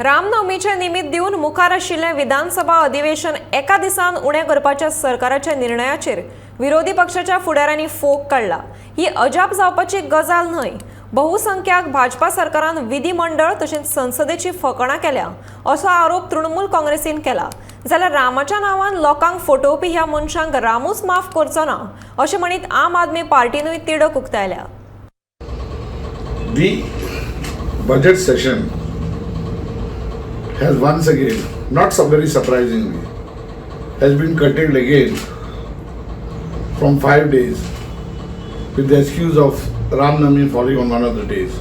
रामनवमीचे निमित्त दिवन मुखार आशिल्लें विधानसभा अधिवेशन एका दिसान उणें करपाच्या सरकाराच्या निर्णयाचेर विरोधी पक्षाच्या फुडाऱ्यांनी फोग काढला। ही अजाप जावपाची गजाल न्हय। बहुसंख्याक भाजपा सरकारान विधिमंडळ तशेंच संसदेची फकाणां केल्या असो आरोप तृणमूल काँग्रेसीन केला। जाल्यार रामाच्या नांवान लोकांक फटोवपी ह्या मनशांक रामूच माफ करचो ना अशें म्हणीत आम आदमी पार्टीनूय तिडक उक्तायल्या। The budget session has once again, not so very surprisingly, has been curtailed again from 5 days with the excuse of Ramnavami falling on one of the days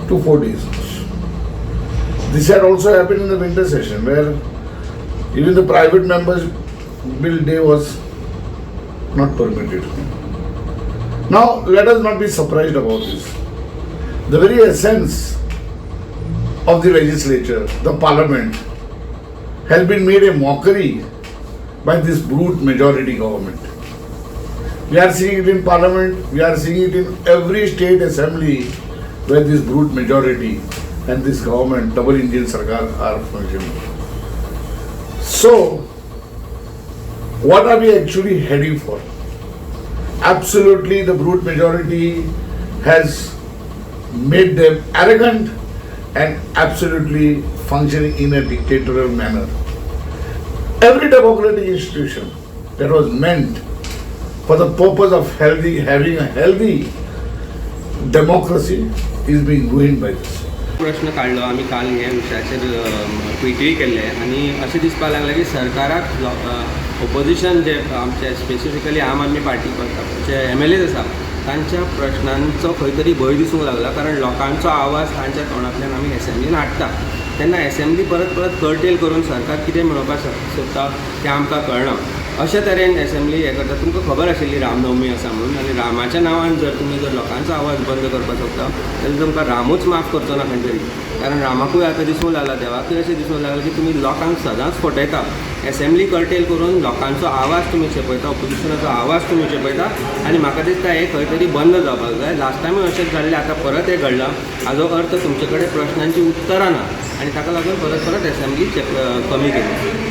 to 4 days. This had also happened in the winter session where even the private members' bill day was not permitted. Now let us not be surprised about this. The very essence of the legislature, the parliament, has been made a mockery by this brute majority government. We are seeing it in parliament, we are seeing it in every state assembly where this brute majority and this government, double engine sarkar, are functioning. So, what are we actually heading for? Absolutely, the brute majority has made them arrogant and absolutely functioning in a dictatorial manner. Every democratic institution that was meant for the purpose of having a healthy democracy is being ruined by this. प्रश्न काढलो आम्ही काल ह्या विशयाचेर ट्विटूय केल्ले आनी अशें दिसपाक लागलें की सरकाराक ओपोजिशन जे आमचे स्पेसिफिकली आम आदमी पार्टी जे MLAs आसा तांच्या प्रश्नांचो खंय तरी भंय दिसूंक लागला, कारण लोकांचो आवाज तांच्या तोंडांतल्यान आमी एसेंब्लीन हाडटा तेन्ना एसेंब्ली परत कर्टेल करून सरकार कितें मेळोवपाक सोदता तें आमकां कळना। अशे तरेन एसेंब्ली हें करता। तुमकां खबर आशिल्ली रामनवमी आसा म्हणून, आनी रामाच्या नांवान जर तुमी लोकांचो आवाज बंद करपाक सोदता जाल्यार तुमकां रामूच माफ करचो ना खंय तरी। कारण रामाकूय आतां दिसूंक लागला, देवाकूय अशें दिसूंक लागलां की तुमी लोकांक सदांच फटयता। एसेंब्ली कर्टेल करून लोकांचो आवाज तुमी चेपयता, ओपोजिशनाचो आवाज तुमी चेपयता आनी म्हाका दिसता हें खंय तरी बंद जावपाक जाय। लास्ट टायमूय अशेंच जाल्लें, आतां परत हें घडलां। हाजो अर्थ तुमचे कडेन प्रश्नांची उत्तरां ना आनी ताका लागून परत एसेंब्ली कमी केली।